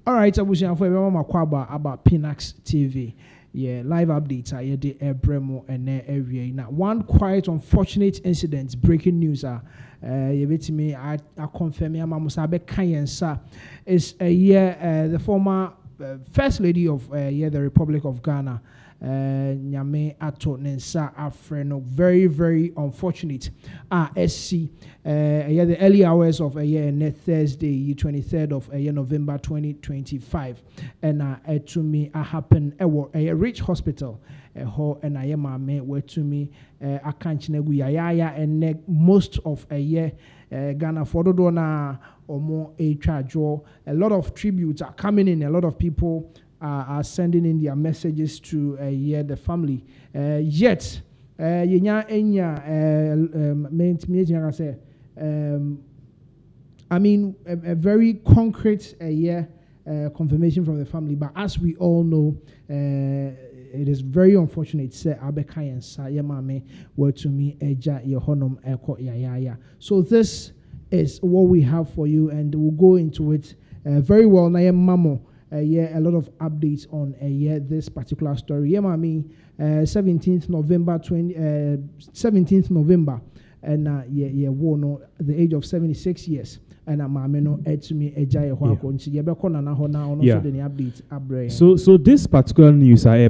All right, I was here for about Pinaxtv. Yeah, live updates are here the Bremo and area. Now, one quite unfortunate incident, breaking news you bet me I confirm ya Mamusabe Kayensa is a year the former first lady of the Republic of Ghana. Nyame ato nensa afreno very unfortunate SC the early hours of next Thursday 23rd of November 2025 and to me happen a rich hospital ho and I am where to me I can't ya and most of Ghana for dona or more a charge. A lot of tributes are coming in, a lot of people are sending in their messages to the family. Yet, I mean, a very concrete confirmation from the family. But as we all know, it is very unfortunate. Say Abeka and Sayamame were to me eja yohonom eko ya. So this is what we have for you, and we'll go into it very well. Na mamo. A lot of updates on this particular story. 17th November 17th November, and the age of 76 years. And so this particular news I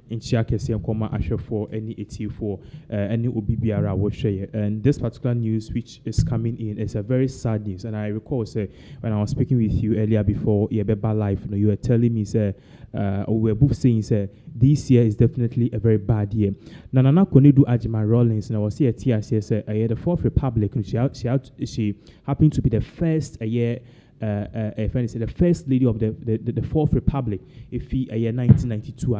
in Chiakesi and Koma Asher for any 84 any Obibiara will share. And this particular news which is coming in is a very sad news. And I recall say when I was speaking with you earlier before Yebeba Live, you were telling me say or we were both saying say this year is definitely a very bad year. Nana Konadu Rawlings, and I was here at TSS, the Fourth Republic, she happened to be the first the first lady of the Fourth Republic, if he 1992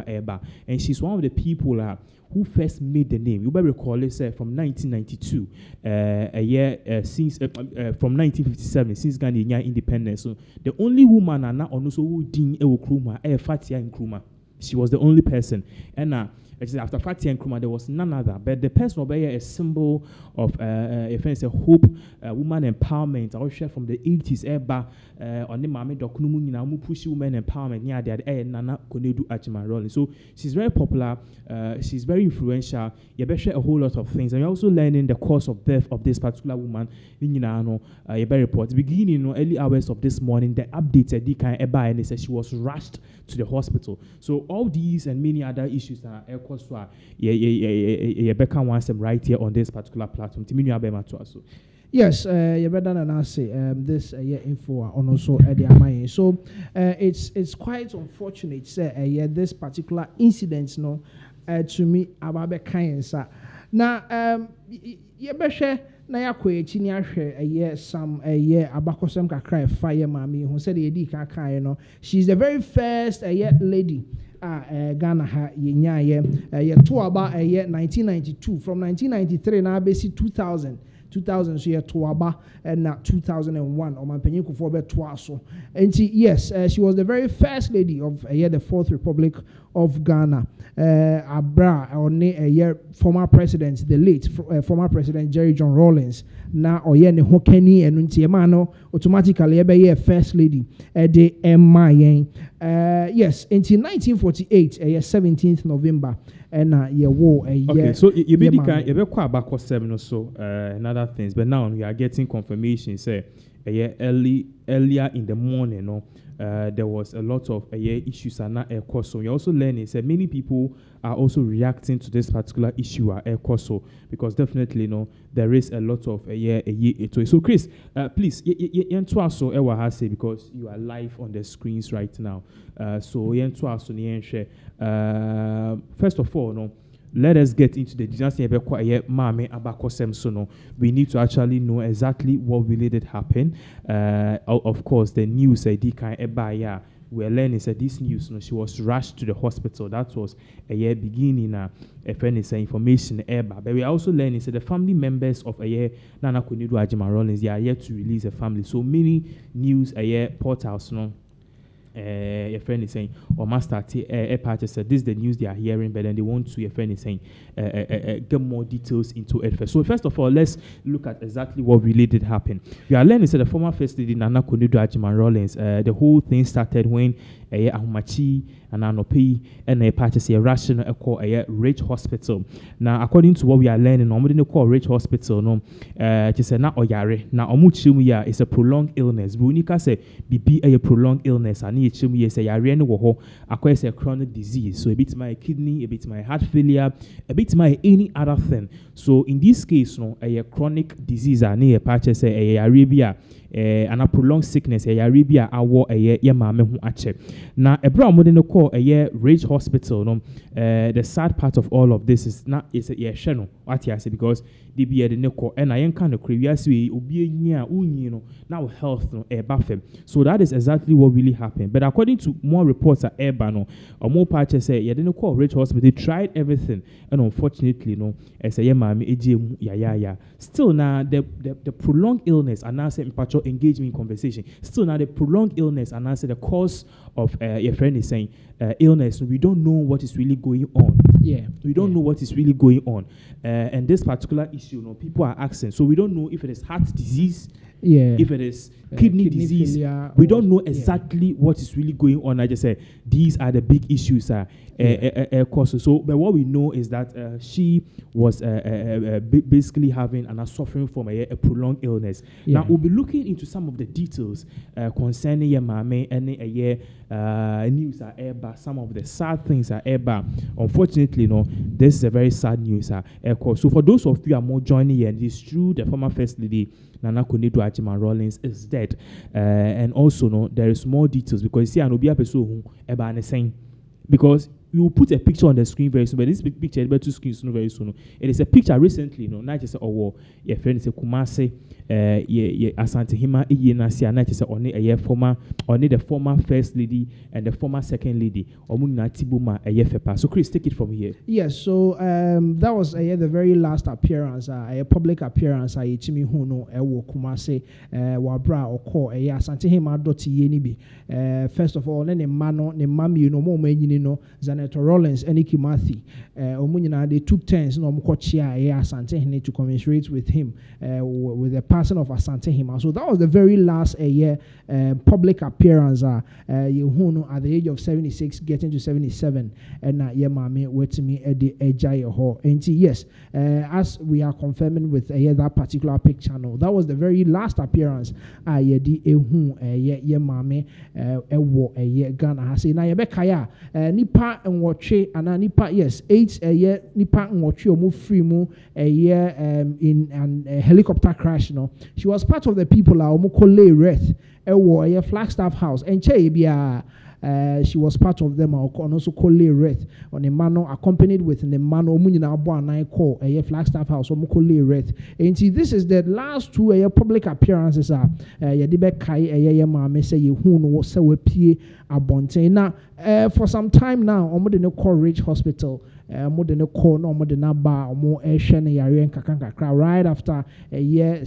and she's one of the people who first made the name. You better recall it from 1992, since from 1957, since Ghana independence. So the only woman also who did Nkrumah, Fatia Nkrumah. She was the only person, and after Fatia Nkrumah, there was none other. But the person over here is a symbol of hope, woman empowerment. I was share from the 80s. On the Mame Dokunumu, now push women empowerment. Yeah, they had Nana Konadu Rawlings. So she's very popular. She's very influential. You better share a whole lot of things, and you're also learning the cause of death of this particular woman. You better report. Beginning early hours of this morning, the updated Dika Eba, and they said she was rushed to the hospital. So all these and many other issues that are Becca wants them right here on this particular platform. Yes, you better than say this info on also the so it's quite unfortunate say this particular incident to me about Becca now you better na yakwe chini ahwe some abakosem kakra fire mami who said the kaka no she's the very first lady Ghana ha yenya to about 1992 from 1993 na basi 2000 so to aba and 2001 on my penny for betwaso and yes she was the very first lady of the Fourth Republic of Ghana abra on former president the late former president Jerry John Rawlings na oye ne hokani enu ntiema no automatically be first lady de emma yen yes until 1948 17th November and okay, so you be quite back or seven so and other things, but now we are getting confirmation say earlier in the morning there was a lot of issues and not air course. So you're also learning say many people are also reacting to this particular issue at air course, so because definitely there is a lot of so Chris please say because you are live on the screens right now so first of all let us get into the details. We need to actually know exactly what really did happen. Of course, the news we're learning that this news, she was rushed to the hospital. That was a year beginning. Information but we are also learning that the family members of Nana Konadu Rawlings, they are yet to release a family. So many news portals your friend is saying, or master a party said this is the news they are hearing, but then they want to, your friend is saying, get more details into it first. So first of all, let's look at exactly what really did happen. We are learning that the former First Lady Nana Konadu Rawlings, the whole thing started when Ahumachi and Anopi and a party say rational call a Rich Hospital. Now, according to what we are learning, normally they call Rich Hospital, no, just say na oyare. Now, omuchumuya is a prolonged illness. Bunika say be a prolonged illness. And ni chumuya say yare no woho. Akwa say a chronic disease. So a bit my kidney, a bit my heart failure, a bit my any other thing. So in this case, no, a chronic disease. Ani a party say a Arabia. And a prolonged sickness, a Arabia, awo a yamame hu ache. Now, a brown modern call a Rage Hospital. No, the sad part of all of this is not is a channel. What I say because they be at the neko and I am kind of curious we ubi near no now health no a buffer. So that is exactly what really happened. But according to more reports at Airbano or more patches say yeah didn't call Rage Hospital. They tried everything and unfortunately no as a yamame ya. Still now the prolonged illness and now say engagement in conversation. Still now the prolonged illness and answer the cause of your friend is saying illness. We don't know what is really going on. Yeah, we don't know what is really going on. And this particular issue, people are asking. So we don't know if it is heart disease. Yeah. If it is kidney disease, failure, we don't know exactly what is really going on. I just said these are the big issues. Causes. So, but what we know is that she was basically having and suffering from a prolonged illness. Yeah. Now we'll be looking into some of the details concerning your mame and news are aired. Some of the sad things are aired. Unfortunately, no, this is a very sad news. So for those of you who are more joining here, it is true the former First Lady Nana Konadu Rawlings is dead, and also no, there is more details because you see an obi apeso eba saying because we will put a picture on the screen very soon, but this picture is two screens very soon. It is a picture recently, no, not just your friend is a Kumase, Asante Hima, Iyenasi, and not just only the former First Lady and the former Second Lady, Omuna Tibuma, a Yefepa. So, Chris, take it from here. Yes, so that was the very last appearance, a public appearance, Chimi Huno, Ewo Kumase, Wabra, or call a Asante Hima Doti Yenibi. First of all, then a mano, ne mami, you know, more many, no, Konadu Rawlings and Kimathi, they took turns no Asante Hene to commiserate with him with the passing of Asante Hima. So that was the very last public appearance at the age of 76, getting to 77, and Yemame with me at the Ejay Ho. And yes, as we are confirming with that particular picture, no, that was the very last appearance. Yedi Yemame Ewo Ghana Hasi na Yebekaya nipa nwoche ana nipa yes 8 nipa nwoche omu free mu in a helicopter crash no. She was part of the people omu kole wreath ewo Flagstaff House and bia she was part of them also kole wreath on a man accompanied with the man omunyina abo anan call Flagstaff House omu kole wreath. And this is the last two public appearances yedibe kai mama say ye hu no se we pie abonten na for some time now omo de no call Rich Hospital omo de no call no omo de na ba omo ehwe ne yare nkakra right after a year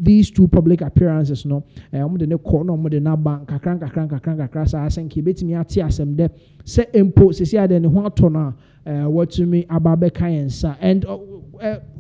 these two public appearances no omo de no call no omo de na ba nkakra sa asenke betimi ati asem de se empo sesi ade ne ho atona what to me ababe kayensa and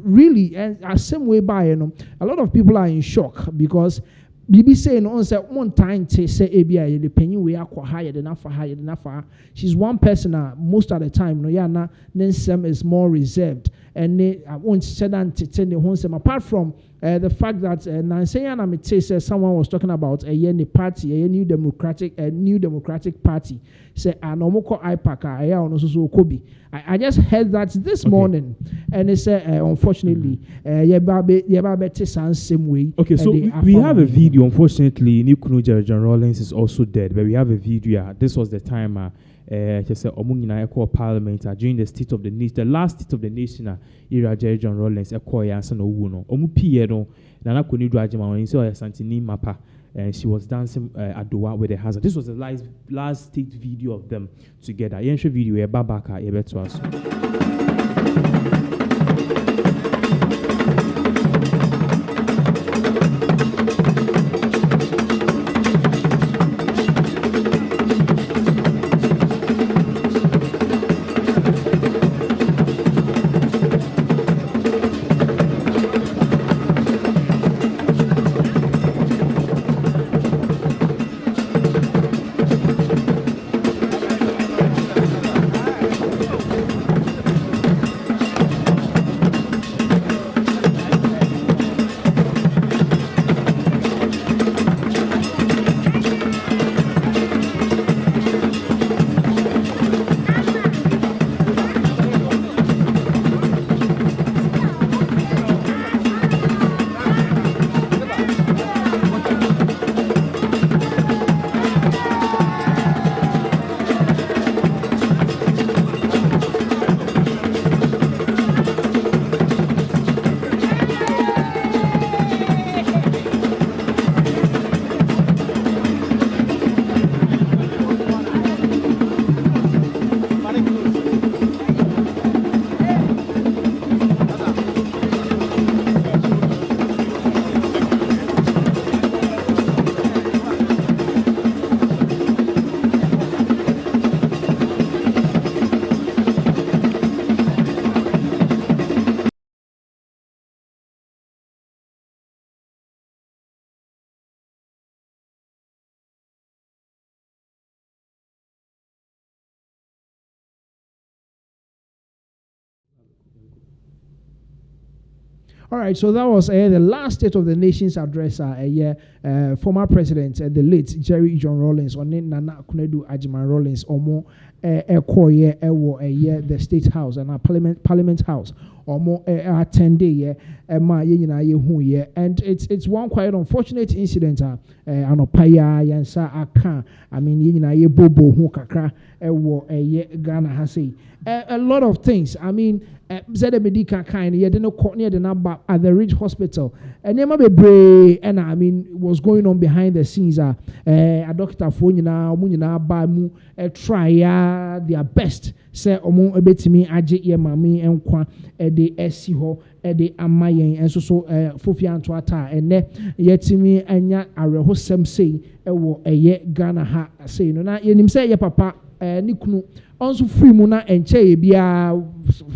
really and same way by a lot of people are in shock because Bibi saying on say one time to say ABI the penny we are higher than enough. She's one person most of the time no yana then some is more reserved and they won't say that to tell the home apart from the fact that Nansayana Mite says someone was talking about a party, a new democratic party. Say Anomoko Ipaka, Aya Onosusu Kobi. I just heard that this morning, and they say unfortunately, Yebabete sounds same way. Okay, so we have a video. Unfortunately, Konadu Rawlings is also dead, but we have a video. This was the time. Just say Parliament during the State of the Nation, the last State of the Nation. Konadu Rawlings Answer no Wuno. Piero Nana Konadu Santini Mapa. She was dancing Adowa with her husband. This was the last state video of them together. Yensha video Babaka Ebetwas. All right, so that was the last State of the Nation's address. Former President, the late Jerry John Rawlings, or Nana Konadu Rawlings, or more the State House and Parliament House, or more attend and it's one quite unfortunate incident. Anopaya yansa aka. I mean, bobo hu kakra Ghana has a lot of things. I mean, Zede Medica kind, you didn't call near the number at the Ridge Hospital. And Nema Bebre, and I mean, was going on behind the scenes. A doctor for Munina Bamu, try their best. Say, Omo Ebetimi, Aje, Mami, and Kwa, the Esiho, the Amayen, and so Fufian Tuata, and Yetimi, and Ya, a rehosem say, a ye Ghana ha, say, no, na, yenim say, ya papa, Nikunu. Also free muna and che bia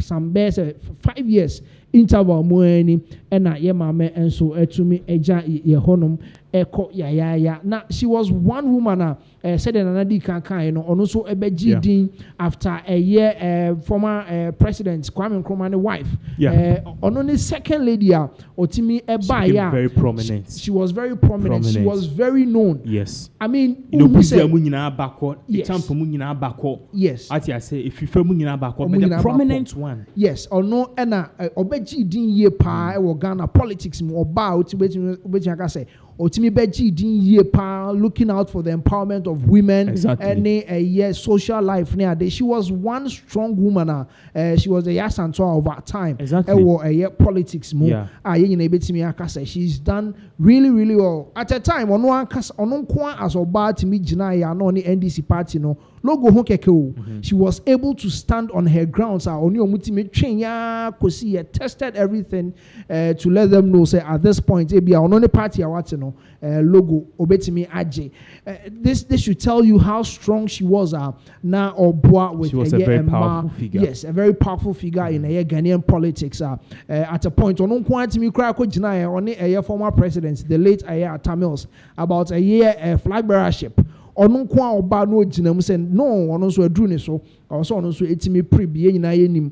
some best 5 years interval moeni and na ye mama and so etumi eja ye honum eko ya na she was one woman said another kan no ono so ebeji din after a year former president Kwame Nkrumah's wife ono ne second lady otimi eba ya very prominent. She was very prominent. She was very known. Yes. I mean, yes. Yes. I say if you feel but the prominent one. Yes, or no, and obeji din ye pa e Ghana politics mo oba obeji aka say otimi beji din ye pa looking out for the empowerment of women. Exactly. And social life. She was one strong woman. She was the Yasanto of our time. Exactly. Politics mo. She's done really, really well. At a time, on one as oba to me Jinaya no NDC party no logo hokeko. She was able to stand on her grounds. Tested everything to let them know. Say at this point, on party logo obetimi aje. This should tell you how strong she was. Now or with she was a very powerful figure. Yes, a very powerful figure in Ghanaian politics. At a point, on former president, the late Tamils, about a year flag bearership. Ono kwa oba no ginam say no ono so adru ne so also ono so etimi pribie nyina yenim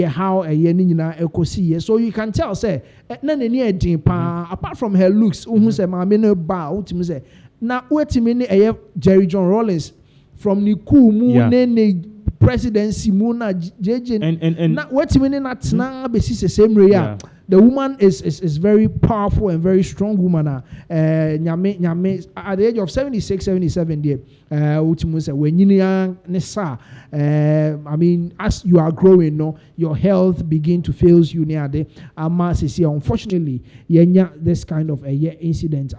how ni nyina ekosi. So you can tell say na nani edin pa apart from her looks who say ma me no ba utimi say na wetimi ne Jerry John Rawlings from ni cool mu ne presidency mu na JJ na wetimi ne na tena be si same way. The woman is very powerful and very strong woman. Nyame at the age of 76, 77 there. I mean, as you are growing, no, your health begin to fail you near the unfortunately, this kind of incident.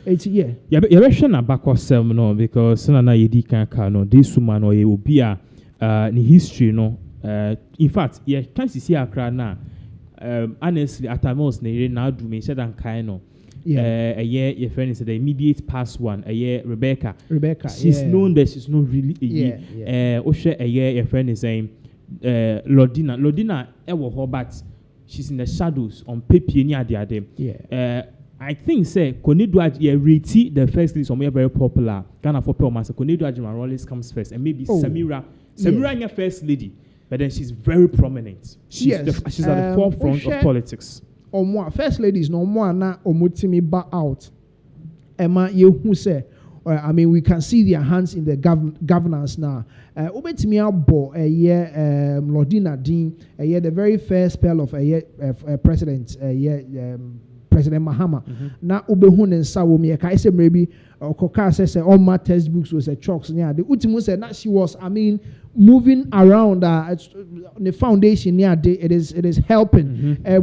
It's because this woman or will be in history, no. In fact, can't see Accra now. Honestly, at times, now do me said and kind of. A year, your friend is the immediate past one. A year, Rebecca. She's known that she's not really a year. Osha, a year, your friend is saying, Lordina, but she's in the shadows on Pepe near the other. I think, say, Konadu Rawlings, the first list, somewhere very popular. Ghana for Pelmas, Konadu Rawlings comes first, and maybe Samira, your first lady. But then she's very prominent. She's at the forefront of politics. First ladies no more na omutimi ba out. Emma yehu say, I mean, we can see their hands in the governance now. Obetimi abo Lordina Dean, the very first spell of president, President Mahama. Na ubehun and sawomi ka ise maybe Koka says all my textbooks was a chalks. Yeah, the ultimate said that she was, I mean, moving around the foundation. Yeah, it is helping. Na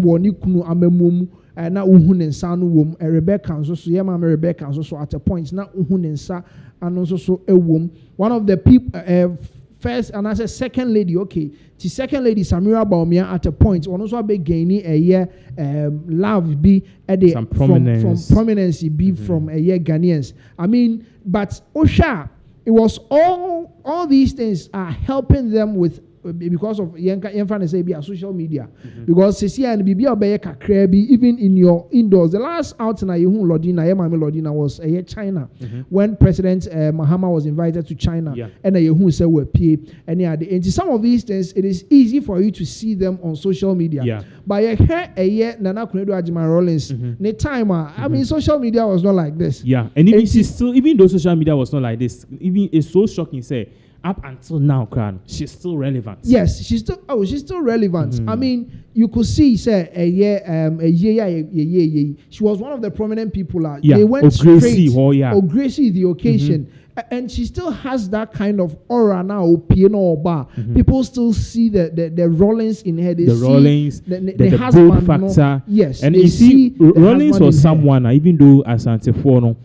uhun and sanu wom Rebecca so Rebecca so at a point na uhun and sa and also so a wom. One of the people first and as a second lady, okay. The second lady Samira Baumia at a point also be gaining a year love be from prominence be from a year Ghanaians. I mean, but Osha, it was all these things are helping them with because of yenfa say be a social media because sisi and bibi obeye kakra bi even in your indoors. The last outing you Lodina Yemami Lodina was China when President Mahama was invited to China and you say we pay and some of these things it is easy for you to see them on social media but you hear Nana Konadu Rawlings the time I mean social media was not like this and even even though social media was not like this, even it's so shocking say up until now, she's still relevant. Yes, she's still relevant. I mean, you could see, say, she was one of the prominent people. They went straight. Gracie, the occasion. And she still has that kind of aura now. People still see the Rawlings in her. They the see Rawlings, the husband factor. Yes, and you see, Rawlings was someone, even though Asante Fono,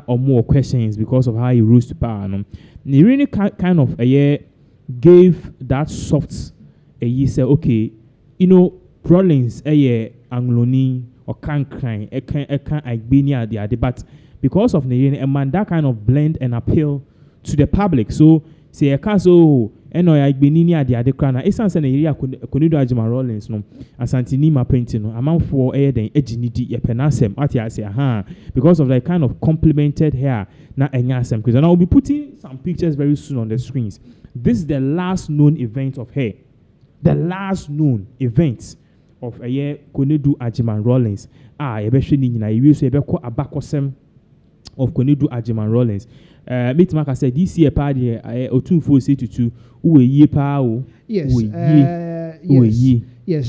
or more questions because of how he rose to power. He really kind of gave that soft say, okay, Rawlings Angloni or can't cry, Dεad, but because of the man that kind of blend and appeal to the public. So say a caso Dεad crana, it's an area Konadu Rawlings no Asantini ma painting amount for then ejinity penasem because of the kind of complemented hair na enyasem because and I'll be putting some pictures very soon on the screens. This is the last known event of hair. The last known event of Konadu Rawlings. You so abakosem of Konadu Rawlings. Mitmaka said this year party Otunfo say to uwe pa o. Yes.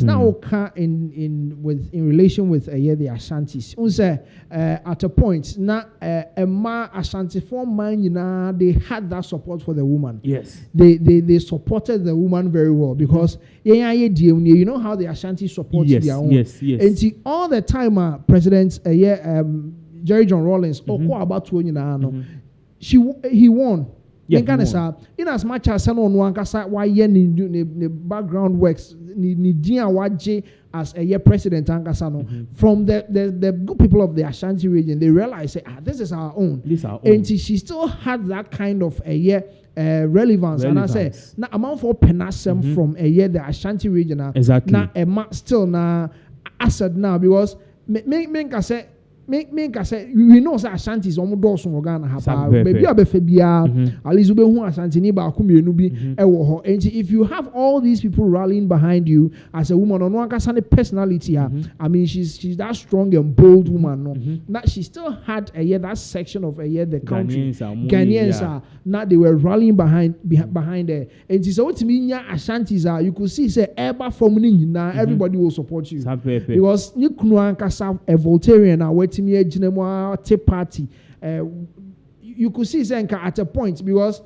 Now in relation with the Ashantis. At a point now Ashanti form man they had that support for the woman. Yes. They supported the woman very well because you know how the Ashanti support their own. Yes. And see all the time President Jerry John Rawlings about to he won. In as much as someone why the background works as a president from the good people of the Ashanti region, they realize this is our own. And she still had that kind of relevance. And I say now amount for Pinaxtv from the Ashanti region now still now asset now because Make I say we know say Ashanti is almost dosun Ghana hapa baby abefebia at least ube hu Ashanti ni ba ku mienu bi ewo ho and if you have all these people rallying behind you as a woman on one personality I mean she's that strong and bold woman no that she still had that section of the country Ghanaians now they were rallying behind her and so what me nya Ashantis you could see say eba form ni na everybody will support you because ni kunu ankasa a Voltarian party. You could see at a point because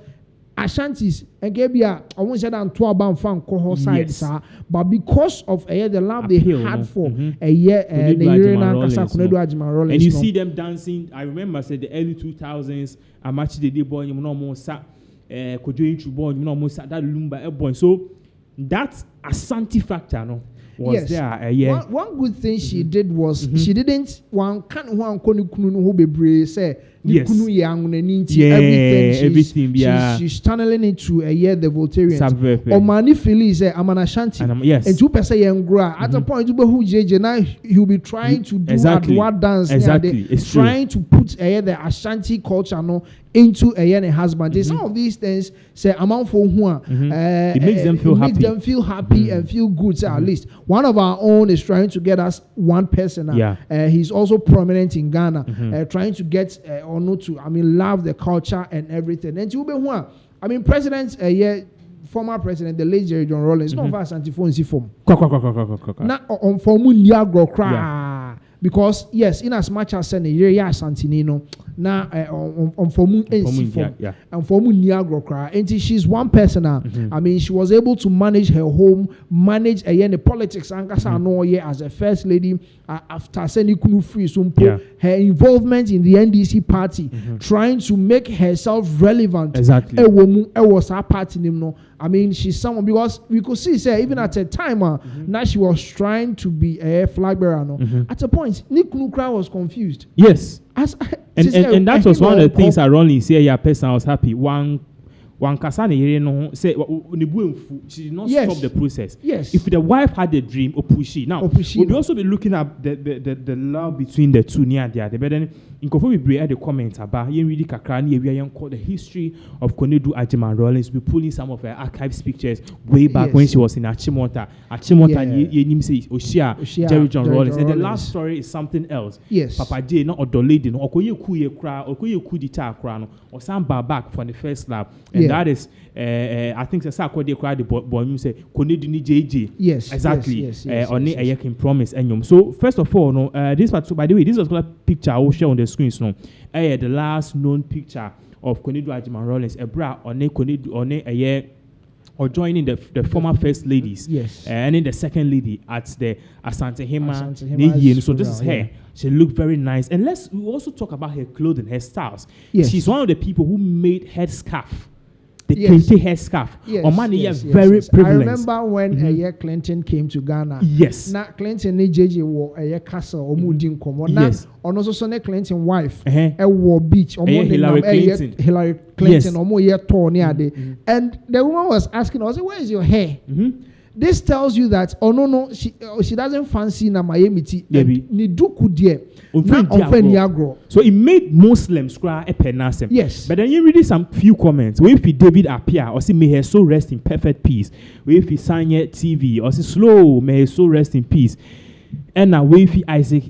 Ashantis and Gabia, I won't say that to about fan coho sides, but because of the love they had for and you see them dancing. I remember said the early 2000s, I matched the day boy, you know, more sat that lumba boy. So that Ashanti factor, no. Was there one good thing she did was she didn't one can't one who be say everything she's channeling into the Voltarians or mani feelings I'm an Ashanti and 2% young grow at a point who JJ now he'll be trying to do what dance trying to put the Ashanti culture into a husband. Some of these things say amount for who it makes them feel happy and feel good. At least one of our own is trying to get us one person. He's also prominent in Ghana, trying to get or not to love the culture and everything. And you I mean, former president, the late Jerry John Rawlings, not for Ashanti form. Not on formu because yes, in as much as Nigeria Santinino now on formu and formu niagro cry and she's one person I mean she was able to manage her home, manage the politics and as a first lady after sending Kunu free her involvement in the NDC party trying to make herself relevant was her party I mean she's someone because we could see say even at a time now she was trying to be a flag bearer at a point Nick Nukra was confused. Yes. And that was one of the things I Rawlings say person was happy. One wankasa ne yere no say ne buemfu she did not stop the process. Yes. If the wife had a dream, opushi. Now we'll also be looking at the love between the two near there. But then in Kofo we bring the comments about yen really kakra ni we yan call the history of Konadu Rawlings. We pulling some of her archives pictures way back when she was in Achimota. Yen say Oshia Jerry John Rawlings. And the last story is something else. Yes. Papa J not Odolady no okoye kuye kra okoye kudita kra no or some back for the first lap. And that is I think the Sakode cried the boy you say Konadu ni JJ. Yes. Exactly. On the Ayakin promise and so first of all no this part by the way this was a picture I will share on the screens no. The last known picture of Konadu Rawlings bra on a Konadu on a year or joining the former first ladies. Yes. And then the second lady at the Asante Hema. So this is her. Yeah. She looked very nice. And we also talk about her clothing, her styles. Yes. She's one of the people who made headscarf. The Kente headscarf. Yes. Very privileged. I remember when Clinton came to Ghana. Yes. Now Clinton ni JJ wo castle or mudin komo. Yes. And also so Clinton wife. War beach. Hillary Clinton. Hillary Clinton. Omo ye tall near day. And the woman was asking us, "Where is your hair?" This tells you that no, she doesn't fancy na Miami tea. Ni duku die. So it made Muslims cry a penasem. Yes. But then you read some few comments. Where if David appear or say may her soul rest in perfect peace. Where if Sanye TV or say slow may her soul rest in peace. And now where if Isaac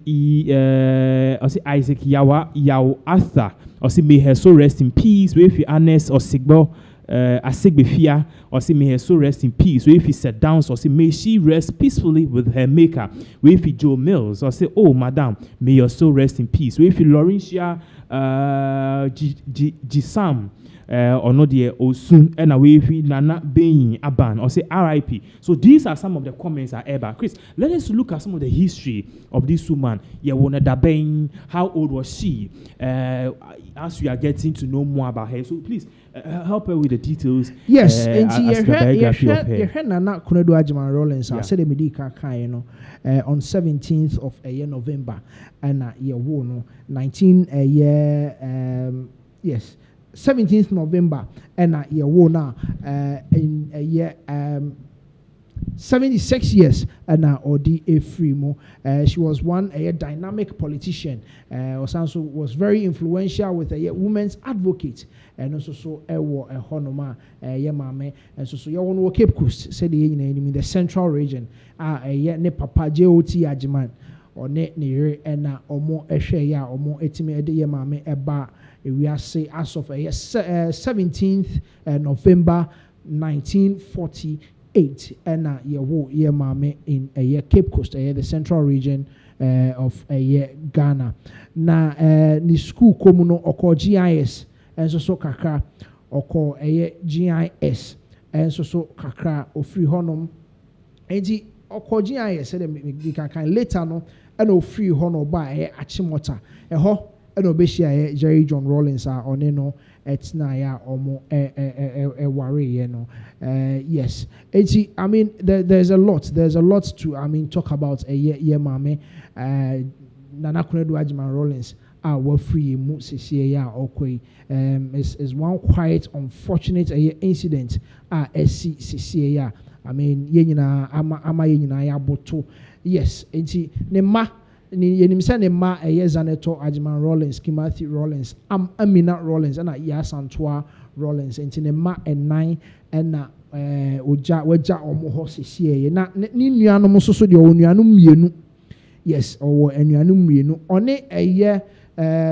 or say Isaac Yaw Arthur or say may her soul rest in peace. Where if Ernest or Sigbo Asigbefia or say may her soul rest in peace. Where if he sat down or say may she rest peacefully with her maker. Where if he Joe Mills or say oh madam may your soul rest in peace. Where if Laurentia Gisam or no dear Osun and away if Nana Bain Aban or say RIP. So these are some of the comments I ever. Chris, let us look at some of the history of this woman. Yawona Dabain, how old was she? As we are getting to know more about her. So please help her with the details. Yes, and you heard Nana Konadu Rawlings. I said Medika Kaino on 17th of November and 17th November and in a year 76 years and Odi Efrimo. She was a dynamic politician. Also was very influential with a women's advocate and also a honoma yemame and so you want Cape Coast said in the central region ne papa JOT Ajiman or ne and omo esheya omo etime ede yemame eba we are say as of 17th November 1948 and ye mame in Cape Coast the central region of Ghana na ni school komuno oko GIS and so kakra oko GIS and so kakra ofri honom enti oko GIS me kan later no and ofri hono ba Achimota eho and Obeshia Jerry John Rawlings are on no etnaya omo worry yes. I mean there's a lot to talk about mame Nana Konadu Rawlings are free mu sisia okoi is one quite unfortunate incident sisia I mean yenina ama yenina ya boto yes enti ne ma yenim say ne ma Zaneto Ajiman Rawlings, Kimathi Rawlings, Amina Rawlings, and Yasantoa Rawlings, and ne ma and oja omo ho sisi na ni nuanom so de onuanom mienu yes or enuanom mienu one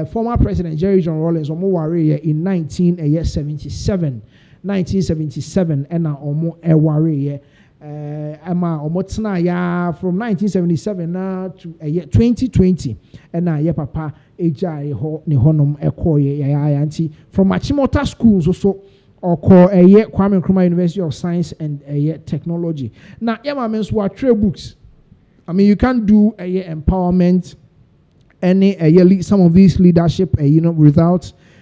former president Jerry John Rawlings omo ware in 1977 and omo ware from 1977 now to 2020 and papa ejai ho ne honom ekoye from Achimota schools also or call Kwame Nkrumah University of Science and Technology. Now means what trade books. I mean you can't do empowerment any some of these leadership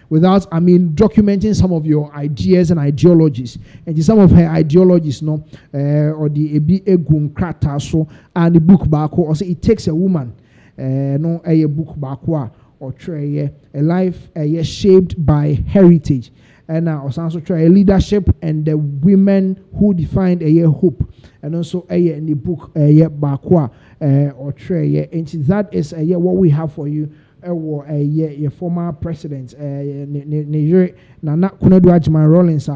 without I mean documenting some of your ideas and ideologies and some of her ideologies or the ebi egun krata so and the book bako or say it takes a woman book bako or tray a life shaped by heritage and also try leadership and the women who defined a year hope, and also a year in the book a year bakwa or tray. And that is a year what we have for you. A year your former president Nigeria Nana Konadu Rawlings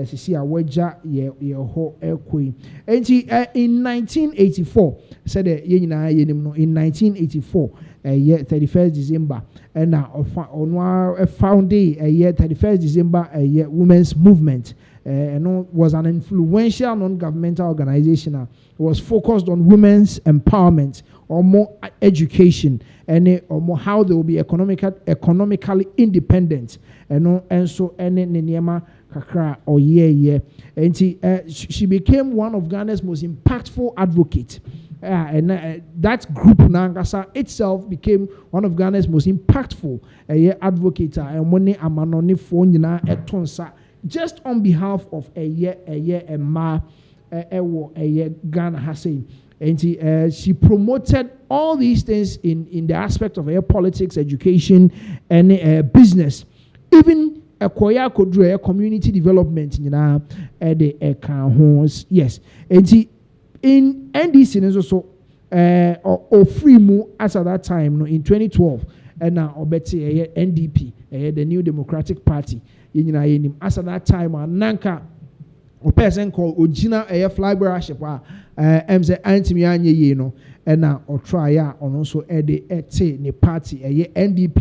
sisi a waja ye ho ekoi enti in 1984 said ye nyina ye nim no in 1984 year 31st December and onwa found year 31st December year women's movement and was an influential non-governmental organization. It was focused on women's empowerment or more education and or more how they will be economically independent and so any niema kakra or yeah and she became one of Ghana's most impactful advocates. And that group Nangasa itself became one of Ghana's most impactful advocates and money amanoni phone etonsa just on behalf of a year ma Ghana has saying. And she promoted all these things in the aspect of politics, education, and business. Even a community development, yes. And in NDC is also or free move as at that time in 2012, and now obeti NDP, the New Democratic Party. As at that time, Nanka. A person called Ojina Flyber ship MZ Antimianye no and now or try on also the party NDP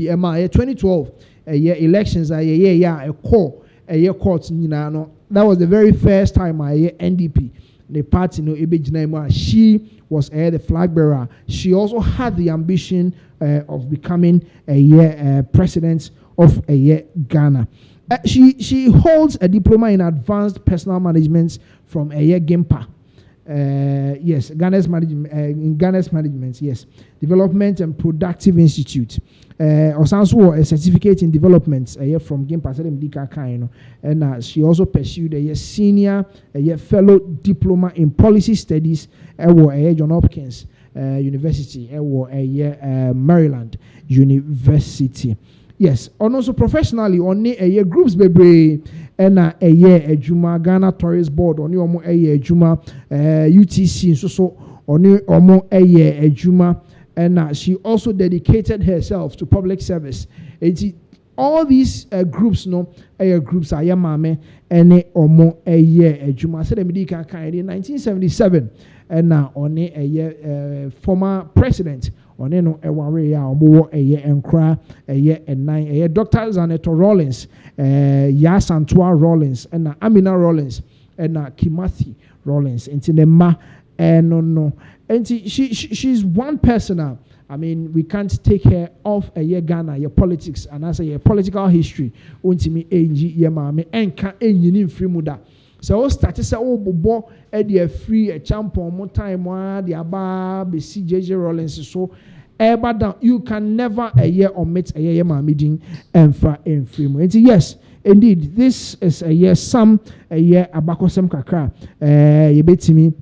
2012 elections a call court no that was the very first time NDP the party no ebe she was the flag bearer. She also had the ambition of becoming president of Ghana. She holds a diploma in advanced personal management from GIMPA. Yes, Ghana's management, yes. Development and Productive Institute. Also a certificate in development from GIMPA. And she also pursued a senior fellow diploma in policy studies at John Hopkins University, Maryland University. Yes, and also professionally on a groups bebre and a year a Juma Ghana Tourist Board on your a year Juma UTC so on your a year a Juma and she also dedicated herself to public service. All these groups groups are yamame and a year a Juma said in 1977 and now on a year former president. On no eware ya omo enkra Dr. Zaneto Rawlings ya Santua Rawlings and Amina Rawlings and Kimathi Rawlings into the ma no and she's one person. I mean, we can't take her off Ghana, your politics, and as a political history. Untimi enji yemame enka enyini free muda. So start say bobo e free a champion more time the aba be CJJ Rawlings so down. You can never omit a year meeting and for in free. Yes, indeed, this is a year some a year abakosem kakra ye betimi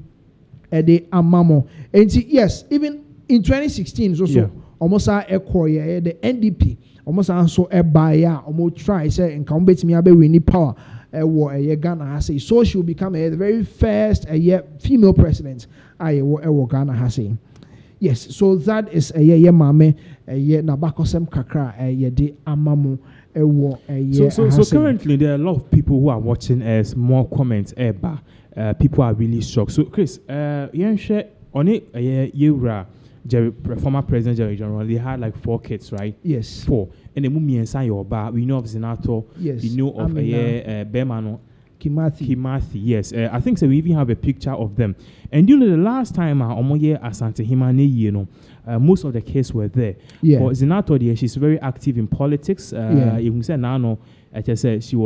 de amamo. And yes, even in 2016 also almost the NDP almost also almost try say and come betimi abe win power. Ghana has say so she will become the very first female president Ghana has say. Yes, so that is a year mame nabakosem kakra de amamo so currently there are a lot of people who are watching as more comments people are really shocked. So Chris share on it Yura former president Jerry General, they had like 4 kids, right? Yes. 4. And the mummy and Sayoba, we know of Zinato, yes. We know of Bemano. Kimathi. Yes. I think so we even have a picture of them. And you know the last time Omoye Asante Himane, most of the kids were there. Yeah. For Zinato there, she's very active in politics. You can say Nano, I just said she's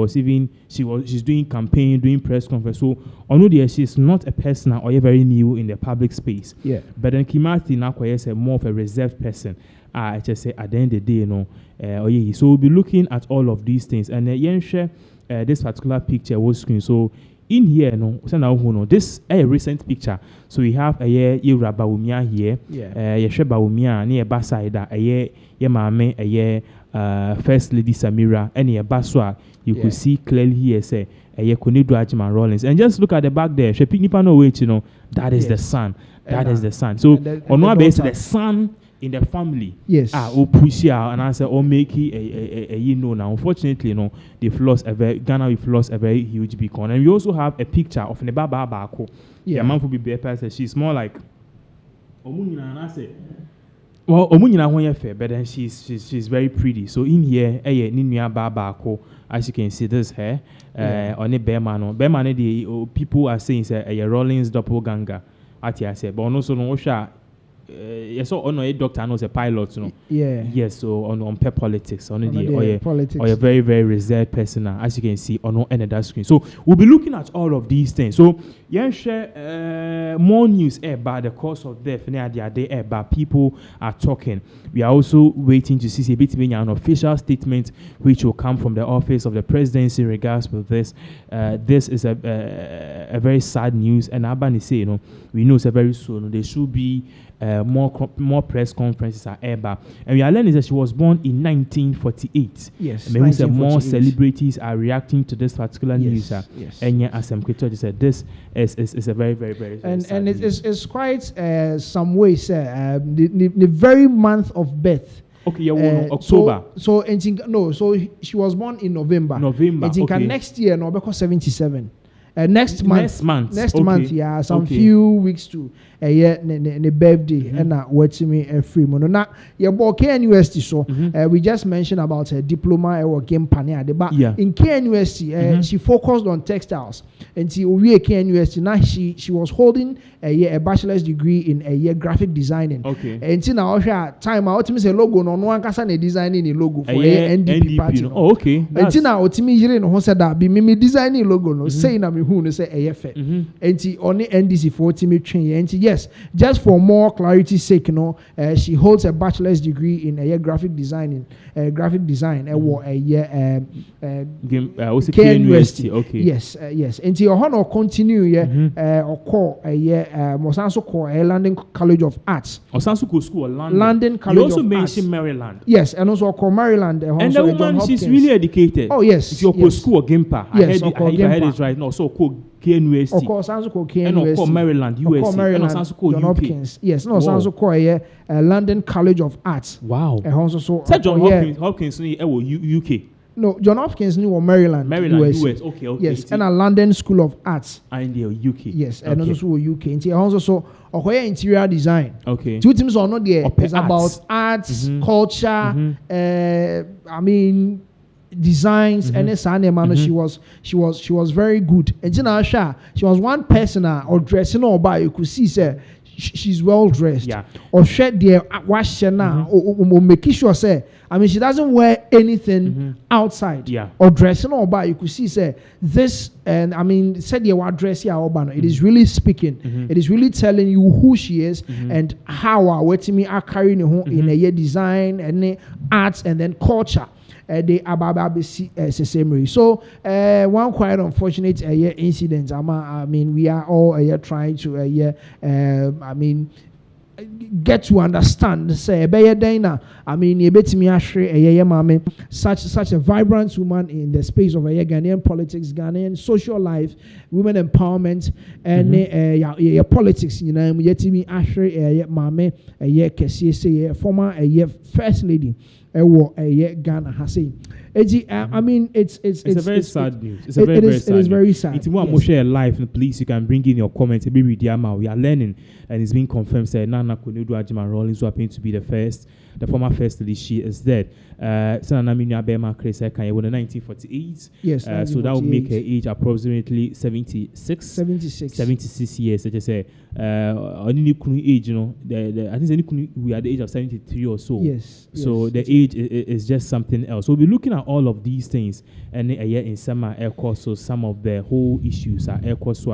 doing campaign, doing press conference. So there she's not a person or very new in the public space. Yeah. But then Kimathi now is more of a reserved person. I just say at the end of the day, so we'll be looking at all of these things. And share this particular picture was screen. So in here, this is a recent picture. So we have a year Bawumia here. Yeshe Bawumia near Basaida, a year Yemame, a year First Lady Samira, and Baswa, you could see clearly here say Konadu Rawlings. And just look at the back there. That is the son. That is the son. So on one base, the son in the family. Yes. Push out and answer or make it now. Unfortunately, they've lost Ghana. We've lost a very huge beacon. And we also have a picture of Nebaba Bako. Yeah, man will be better. She's more like Omunina, and I say. Well, Omunina but then she's very pretty. So in here, Ninia Babako, as you can see, this hair, on a Bearman. Bearman, the people are saying a Rawlings doppelganger. At I said, but also no yes, so a doctor knows a pilot, Yes, so on pep politics, politics, or a very, very reserved person, as you can see on another screen. So we'll be looking at all of these things. So share more news about the cause of death. But people are talking. We are also waiting to see a bit of an official statement which will come from the office of the presidency in regards with this. This is a very sad news, and Abani say, we know it's a very soon. There should be more press conferences at Eba. And we are learning that she was born in 1948. Yes. And means that more celebrities are reacting to this particular news. Yes. And yeah, as I'm said, this is a very, very, very, very and it's quite some ways the very month of birth. Okay, October. So she was born in November. Okay. Next year, no, because 77. Next month, yeah, some few weeks to the birthday, and what's me a free mono. Now, your boy KNUST, so we just mentioned about her diploma or game pania. But in KNUST, she focused on textiles. Until we KNUST, now she was holding a bachelor's degree in graphic designing. Okay. Until now, time out me say logo no one can designing a logo for NDP party. Oh, okay. Until now, Otimi Jire no said that be me designing logo no say na me who no say AFE. Until only NDC for Otimi train. Until yes, just for more clarity's sake, she holds a bachelor's degree in graphic design. KNUST. Okay. Yes. Until honor continue or call Mosanso call London College of Arts. Osanso School London College of Arts. You also mentioned Maryland. Yes, and also call Maryland. And the woman, she's really educated. Oh yes. It's your school or Gimpa. Yes, I heard it right now. So called KNUST. Of course, Sanso called KNUST. And of course Maryland, USA. Maryland, and Sanso called John UK. Hopkins. Yes, no, Sanso called London College of Arts. Wow. Also, John Hopkins UK. No, John Hopkins knew Maryland, US. Okay. Yes, and a London School of Arts. And the UK. Yes, and also UK. And also interior design. Okay. Two teams are not there. It's about arts, culture. Designs and she was very good. And then she was one person or dressing all by you could see she's well dressed. Yeah. Or shirt there wash now or making sure she doesn't wear anything outside. Yeah. Or dressing all by you could see this and said you are dressing our it is really speaking. It is really telling you who she is and how are carrying in a design and arts and then culture. They are so one quite unfortunate incident. We are all trying to get to understand. Say such a vibrant woman in the space of Ghanaian politics, Ghanaian social life, women empowerment, and politics. Former first lady. Ghana has it's a very sad news. It's a very sad. It is very sad. It's more share live, please. You can bring in your comments. We are learning, and it's been confirmed. Say Nana Konadu Rawlings, who happened to be the former first lady. She is dead. Sanana Minya Bema Chris in 1948. Yes. So that would make her age approximately 76 years. Such as only age, I think we are at the age of 73 or so. Yes. So the age is just something else. So we'll be looking at all of these things, and in summer air course. So some of the whole issues are air course.